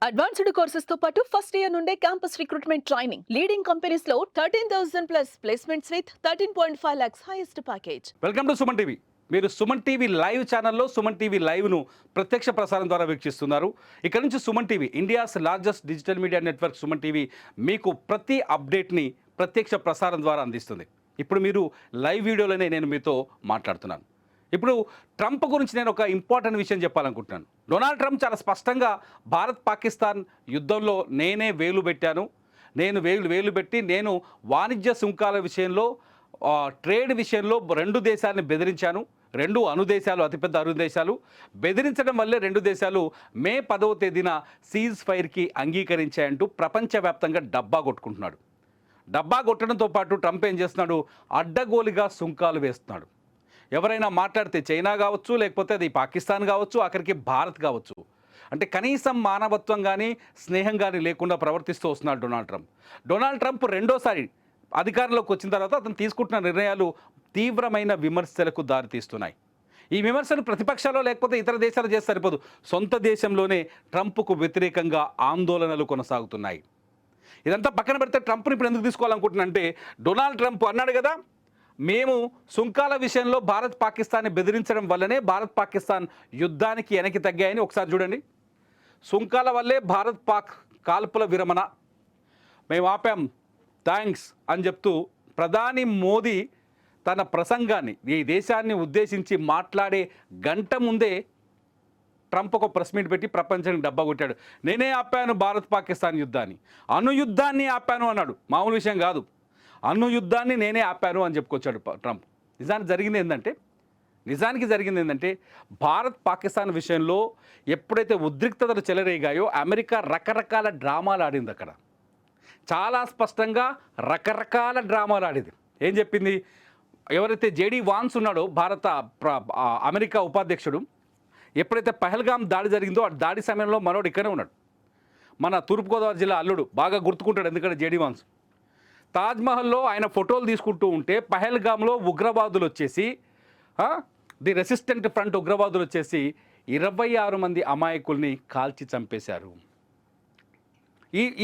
Advanced courses తో పాటు first year నుండే campus recruitment training leading companies లో 13,000 plus placements with 13.5 lakhs highest package. Welcome to Suman TV. మీరు Suman TV live ఛానల్లో Suman TV లైవ్ను ప్రత్యక్ష ప్రసారం ద్వారా వీక్షిస్తున్నారు. ఇక్కడ నుంచి Suman TV, India's largest digital media network Suman TV మీకు ప్రతి అప్డేట్ని ప్రత్యక్ష ప్రసారం ద్వారా అందిస్తుంది. ఇప్పుడు మీరు లైవ్ వీడియోలోనే నేను మీతో మాట్లాడుతున్నాను. ఇప్పుడు ట్రంప్ గురించి నేను ఒక ఇంపార్టెంట్ విషయం చెప్పాలనుకుంటున్నాను. డొనాల్డ్ ట్రంప్ చాలా స్పష్టంగా భారత్ పాకిస్తాన్ యుద్ధంలో నేనే వేలు పెట్టాను, వేలు పెట్టి నేను వాణిజ్య సుంకాల విషయంలో ట్రేడ్ విషయంలో రెండు దేశాలని బెదిరించాను. రెండు అణుదేశాలు, అతిపెద్ద అణుదేశాలు. బెదిరించడం వల్లే రెండు దేశాలు మే 10వ తేదీన సీజ్ ఫైర్కి అంగీకరించాయంటూ ప్రపంచవ్యాప్తంగా డబ్బా కొట్టుకుంటున్నాడు. డబ్బా కొట్టడంతో పాటు ట్రంప్ ఏం చేస్తున్నాడు, అడ్డగోలుగా సుంకాలు వేస్తున్నాడు. ఎవరైనా మాట్లాడితే చైనా కావచ్చు, లేకపోతే అది పాకిస్తాన్ కావచ్చు, అక్కడికి భారత్ కావచ్చు, అంటే కనీసం మానవత్వం కానీ స్నేహం కానీ లేకుండా ప్రవర్తిస్తూ వస్తున్నాడు డొనాల్డ్ ట్రంప్ రెండోసారి అధికారంలోకి వచ్చిన తర్వాత అతను తీసుకుంటున్న నిర్ణయాలు తీవ్రమైన విమర్శలకు దారితీస్తున్నాయి. ఈ విమర్శలు ప్రతిపక్షాలు లేకపోతే ఇతర దేశాలు చేస్తే సరిపోదు, సొంత దేశంలోనే ట్రంప్కు వ్యతిరేకంగా ఆందోళనలు కొనసాగుతున్నాయి. ఇదంతా పక్కన పెడితే ట్రంప్ని ఇప్పుడు ఎందుకు తీసుకోవాలనుకుంటున్నా అంటే, డొనాల్డ్ ట్రంప్ అన్నాడు కదా, మేము సుంకాల విషయంలో భారత్ పాకిస్తాన్ని బెదిరించడం వల్లనే భారత్ పాకిస్తాన్ యుద్ధానికి వెనక్కి తగ్గాయని ఒకసారి చూడండి. సుంకాల వల్లే భారత్ పాక్ కాల్పుల విరమణ మేము ఆపాం, థ్యాంక్స్ అని చెప్తూ ప్రధాని మోదీ తన ప్రసంగాన్ని ఈ దేశాన్ని ఉద్దేశించి మాట్లాడే గంట ముందే ట్రంప్ ఒక ప్రెస్ మీట్ పెట్టి ప్రపంచానికి డబ్బా కొట్టాడు. నేనే ఆపాను భారత్ పాకిస్తాన్ యుద్ధాన్ని, అణు యుద్ధాన్ని ఆపాను అన్నాడు. మామూలు విషయం కాదు, అణు యుద్ధాన్ని నేనే ఆపాను అని చెప్పుకొచ్చాడు ట్రంప్. నిజానికి జరిగింది ఏంటంటే భారత్ పాకిస్తాన్ విషయంలో ఎప్పుడైతే ఉద్రిక్తతలు చెలరేగాయో అమెరికా రకరకాల డ్రామాలు ఆడింది. అక్కడ చాలా స్పష్టంగా రకరకాల డ్రామాలు ఆడింది. ఏం చెప్పింది, ఎవరైతే జేడీ వాన్స్ ఉన్నాడో అమెరికా ఉపాధ్యక్షుడు, ఎప్పుడైతే పహల్గామ్ దాడి జరిగిందో ఆ దాడి సమయంలో మనోడు ఇక్కడే ఉన్నాడు, మన తూర్పుగోదావరి జిల్లా అల్లుడు, బాగా గుర్తుకుంటాడు. ఎందుకంటే జేడీ వాన్స్ తాజ్మహల్లో ఆయన ఫోటోలు తీసుకుంటూ ఉంటే పహల్గామ్లో ఉగ్రవాదులు వచ్చేసి, ది రెసిస్టెంట్ ఫ్రంట్ ఉగ్రవాదులు వచ్చేసి 26 మంది అమాయకుల్ని కాల్చి చంపేశారు.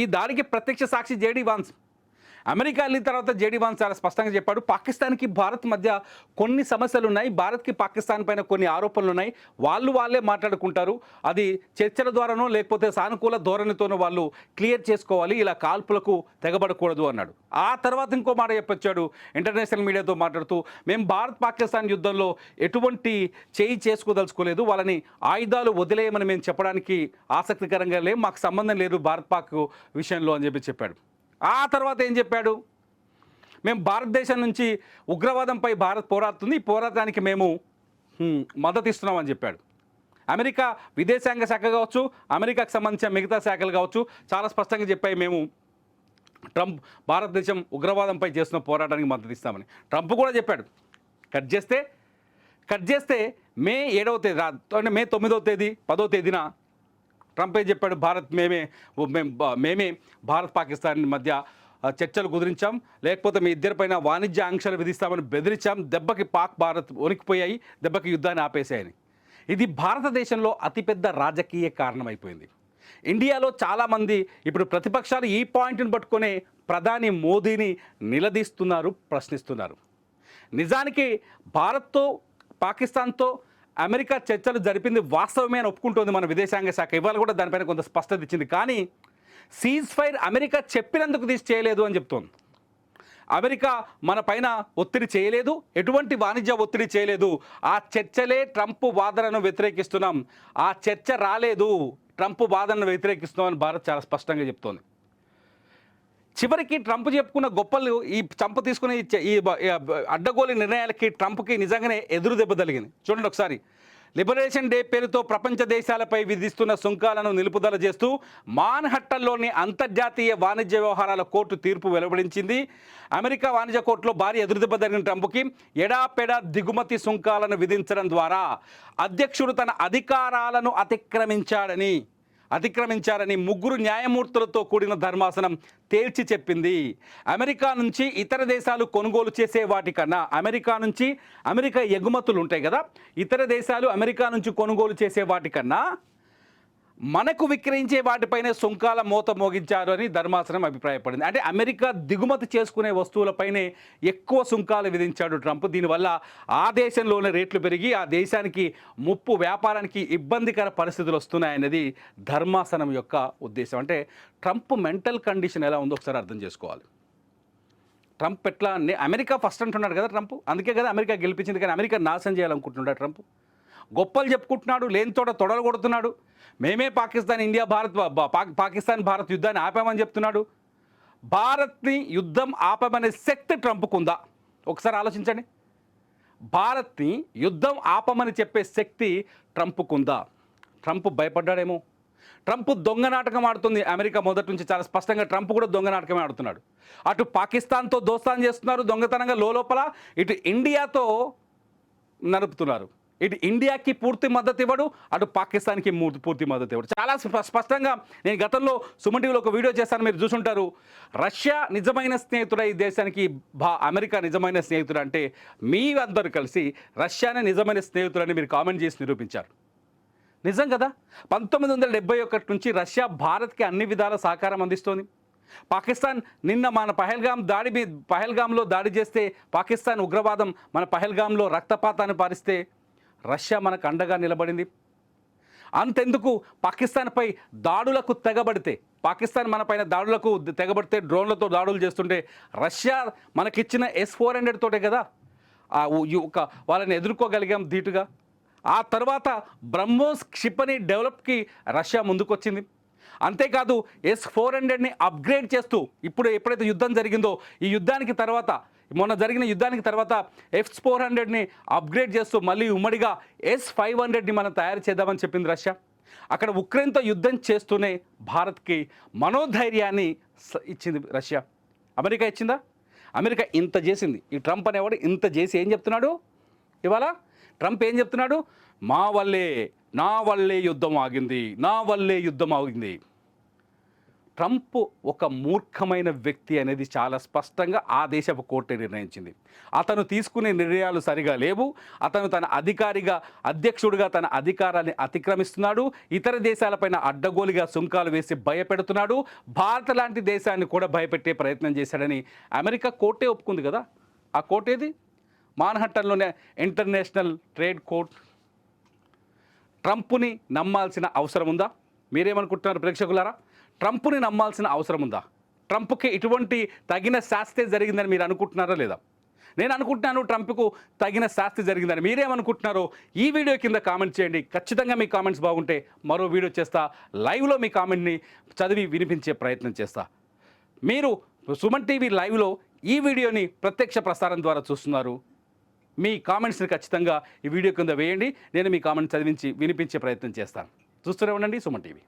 ఈ దాడికి ప్రత్యక్ష సాక్షి జేడీ వాన్స్. అమెరికా వెళ్ళిన తర్వాత జేడీ వాన్స్ చాలా స్పష్టంగా చెప్పాడు, పాకిస్తాన్కి భారత్ మధ్య కొన్ని సమస్యలు ఉన్నాయి, భారత్కి పాకిస్తాన్ పైన కొన్ని ఆరోపణలు ఉన్నాయి, వాళ్ళే మాట్లాడుకుంటారు, అది చర్చల ద్వారానో లేకపోతే సానుకూల ధోరణితోనో వాళ్ళు క్లియర్ చేసుకోవాలి, ఇలా కాల్పులకు తెగబడకూడదు అన్నాడు. ఆ తర్వాత ఇంకో మాట చెప్పొచ్చాడు ఇంటర్నేషనల్ మీడియాతో మాట్లాడుతూ, మేము భారత్ పాకిస్తాన్ యుద్ధంలో ఎటువంటి చేయి చేసుకోదలుచుకోలేదు, వాళ్ళని ఆయుధాలు వదిలేయమని మేము చెప్పడానికి ఆసక్తికరంగా లేవు, మాకు సంబంధం లేదు భారత్ పాక్ విషయంలో అని చెప్పాడు. ఆ తర్వాత ఏం చెప్పాడు, మేము భారతదేశం నుంచి ఉగ్రవాదంపై భారత్ పోరాడుతుంది, ఈ పోరాటానికి మేము మద్దతు ఇస్తున్నామని చెప్పాడు. అమెరికా విదేశాంగ శాఖ కావచ్చు, అమెరికాకు సంబంధించిన మిగతా శాఖలు కావచ్చు, చాలా స్పష్టంగా చెప్పాయి, మేము ట్రంప్ భారతదేశం ఉగ్రవాదంపై చేస్తున్న పోరాటానికి మద్దతు ఇస్తామని. ట్రంప్ కూడా చెప్పాడు. కట్ చేస్తే మే 7వ తేదీ, మే 9వ తేదీ 10వ తేదీన ట్రంప్ ఏం చెప్పాడు, మేమే భారత్ పాకిస్తాన్ మధ్య చర్చలు కుదిరించాం, లేకపోతే మీ ఇద్దరిపైన వాణిజ్య ఆంక్షలు విధిస్తామని బెదిరించాం, దెబ్బకి భారత్ వణికిపోయాయి, దెబ్బకి యుద్ధాన్ని ఆపేశాయని. ఇది భారతదేశంలో అతిపెద్ద రాజకీయ కారణమైపోయింది. ఇండియాలో చాలామంది ఇప్పుడు ప్రతిపక్షాలు ఈ పాయింట్ని పట్టుకునే ప్రధాని మోదీని నిలదీస్తున్నారు, ప్రశ్నిస్తున్నారు. నిజానికి భారత్తో పాకిస్తాన్తో అమెరికా చర్చలు జరిపింది వాస్తవమే అని ఒప్పుకుంటోంది మన విదేశాంగ శాఖ. ఇవాళ కూడా దానిపైన కొంత స్పష్టత ఇచ్చింది. కానీ సీజ్ ఫైర్ అమెరికా చెప్పినందుకు చేయలేదు అని చెప్తోంది. అమెరికా మన పైన ఒత్తిడి చేయలేదు, ఎటువంటి వాణిజ్య ఒత్తిడి చేయలేదు, ఆ చర్చలే ట్రంప్ వాదనను వ్యతిరేకిస్తున్నాం, ఆ చర్చ రాలేదు, ట్రంప్ వాదనను వ్యతిరేకిస్తున్నామని భారత్ చాలా స్పష్టంగా చెప్తోంది. చివరికి ట్రంప్ చెప్పుకున్న గొప్పలు ఈ ట్రంప్ తీసుకునే ఈ అడ్డగోలు నిర్ణయాలకి ట్రంప్కి నిజంగానే ఎదురు దెబ్బ తగిలింది. చూడండి ఒకసారి. లిబరేషన్ డే పేరుతో ప్రపంచ దేశాలపై విధిస్తున్న సుంకాలను నిలుపుదల చేస్తూ మాన్హట్టన్లోని అంతర్జాతీయ వాణిజ్య వ్యవహారాల కోర్టు తీర్పు వెలువడించింది. అమెరికా వాణిజ్య కోర్టులో భారీ ఎదురుదెబ్బ జరిగిన ట్రంప్కి ఎడాపెడా దిగుమతి సుంకాలను విధించడం ద్వారా అధ్యక్షుడు తన అధికారాలను అతిక్రమించారని 3 న్యాయమూర్తులతో కూడిన ధర్మాసనం తేల్చి చెప్పింది. అమెరికా నుంచి ఇతర దేశాలు కొనుగోలు చేసే వాటికన్నా, అమెరికా ఎగుమతులు ఉంటాయి కదా, ఇతర దేశాలు అమెరికా నుంచి కొనుగోలు చేసే వాటికన్నా మనకు విక్రయించే వాటిపైనే సుంకాల మోత మోగించారు అని ధర్మాసనం అభిప్రాయపడింది. అంటే అమెరికా దిగుమతి చేసుకునే వస్తువులపైనే ఎక్కువ సుంకాలు విధించాడు ట్రంప్. దీనివల్ల ఆ దేశంలోనే రేట్లు పెరిగి ఆ దేశానికి ముప్పు, వ్యాపారానికి ఇబ్బందికర పరిస్థితులు వస్తున్నాయనేది ధర్మాసనం యొక్క ఉద్దేశం. అంటే ట్రంప్ మెంటల్ కండిషన్ ఎలా ఉందో ఒకసారి అర్థం చేసుకోవాలి. ట్రంప్ ఎట్లా అమెరికా ఫస్ట్ అంటున్నాడు కదా ట్రంప్, అందుకే కదా అమెరికా గెలిపించింది. కానీ అమెరికా నాశనం చేయాలనుకుంటున్నాడు ట్రంప్. గొప్పలు చెప్పుకుంటున్నాడు, లేని తోట తొడలు కొడుతున్నాడు. మేమే పాకిస్తాన్, ఇండియా, భారత్, పాకిస్తాన్ భారత్ యుద్ధాన్ని ఆపామని చెప్తున్నాడు. భారత్ని యుద్ధం ఆపమనే శక్తి ట్రంప్కు ఉందా? ఒకసారి ఆలోచించండి. భారత్ని యుద్ధం ఆపమని చెప్పే శక్తి ట్రంప్కు ఉందా? ట్రంప్ భయపడ్డాడేమో. ట్రంప్ దొంగ నాటకం ఆడుతుంది అమెరికా మొదటి నుంచి. చాలా స్పష్టంగా ట్రంప్ కూడా దొంగ నాటకమే ఆడుతున్నాడు. అటు పాకిస్తాన్తో దోస్తాన్ చేస్తున్నారు దొంగతనంగా లోపల, ఇటు ఇండియాతో నడుపుతున్నారు. ఇటు ఇండియాకి పూర్తి మద్దతు ఇవ్వడు, అటు పాకిస్తాన్కి పూర్తి మద్దతు ఇవ్వడు. చాలా స్పష్టంగా నేను గతంలో సుమన్ టీవీలో ఒక వీడియో చేశాను, మీరు చూసుంటారు. రష్యా నిజమైన స్నేహితుడు ఈ దేశానికి, అమెరికా నిజమైన స్నేహితుడు అంటే మీ అందరూ కలిసి రష్యానే నిజమైన స్నేహితుడని మీరు కామెంట్ చేసి నిరూపించారు. నిజం కదా. 1971 నుంచి రష్యా భారత్కి అన్ని విధాల సహకారం అందిస్తోంది. పాకిస్తాన్ నిన్న మన పహల్గామ్లో దాడి చేస్తే, పాకిస్తాన్ ఉగ్రవాదం మన పహల్గామ్లో రక్తపాతాన్ని పారిస్తే రష్యా మనకు అండగా నిలబడింది. అంతెందుకు, పాకిస్తాన్పై దాడులకు తెగబడితే, పాకిస్తాన్ మన పైన దాడులకు తెగబడితే, డ్రోన్లతో దాడులు చేస్తుంటే రష్యా మనకిచ్చిన S-400 తోటే కదా వాళ్ళని ఎదుర్కోగలిగాం ధీటుగా. ఆ తర్వాత బ్రహ్మోస్ క్షిపణి డెవలప్కి రష్యా ముందుకొచ్చింది. అంతేకాదు S-400ని అప్గ్రేడ్ చేస్తూ ఎప్పుడైతే యుద్ధం జరిగిందో, ఈ యుద్ధానికి తర్వాత, మొన్న జరిగిన యుద్ధానికి తర్వాత S-400ని అప్గ్రేడ్ చేస్తూ మళ్ళీ ఉమ్మడిగా S-500ని మనం తయారు చేద్దామని చెప్పింది రష్యా. అక్కడ ఉక్రెయిన్తో యుద్ధం చేస్తూనే భారత్కి మనోధైర్యాన్ని ఇచ్చింది రష్యా. అమెరికా ఇచ్చిందా? అమెరికా ఇంత చేసింది. ఈ ట్రంప్ అనేవాడు ఇంత చేసి ఏం చెప్తున్నాడు ఇవాళ? ట్రంప్ ఏం చెప్తున్నాడు? నా వల్లే యుద్ధం ఆగింది. ట్రంప్ ఒక మూర్ఖమైన వ్యక్తి అనేది చాలా స్పష్టంగా ఆ దేశపు కోర్టు నిర్ణయించింది. అతను తీసుకునే నిర్ణయాలు సరిగా లేవు. అతను తన అధ్యక్షుడిగా తన అధికారాన్ని అతిక్రమిస్తున్నాడు. ఇతర దేశాలపైన అడ్డగోలుగా సుంకాలు వేసి భయపెడుతున్నాడు. భారత్ లాంటి దేశాన్ని కూడా భయపెట్టే ప్రయత్నం చేశాడని అమెరికా కోర్టే ఒప్పుకుంది కదా. ఆ కోర్టు ఏది? మాన్హట్టన్లోనే ఇంటర్నేషనల్ ట్రేడ్ కోర్ట్. ట్రంప్ని నమ్మాల్సిన అవసరం ఉందా? మీరేమనుకుంటున్నారు ప్రేక్షకులారా? ట్రంప్ని నమ్మాల్సిన అవసరం ఉందా? ట్రంప్కి ఇటువంటి తగిన శాస్తి జరిగిందని మీరు అనుకుంటున్నారా లేదా? నేను అనుకుంటున్నాను ట్రంప్కు తగిన శాస్తి జరిగిందని. మీరేమనుకుంటున్నారో ఈ వీడియో కింద కామెంట్ చేయండి. ఖచ్చితంగా మీ కామెంట్స్ బాగుంటే మరో వీడియో చేస్తా, లైవ్లో మీ కామెంట్ని చదివి వినిపించే ప్రయత్నం చేస్తా. మీరు సుమన్ టీవీ లైవ్లో ఈ వీడియోని ప్రత్యక్ష ప్రసారం ద్వారా చూస్తున్నారు. మీ కామెంట్స్ని ఖచ్చితంగా ఈ వీడియో కింద వేయండి. నేను మీ కామెంట్స్ చదివించి వినిపించే ప్రయత్నం చేస్తాను. చూస్తూనే ఉండండి సుమన్ టీవీ.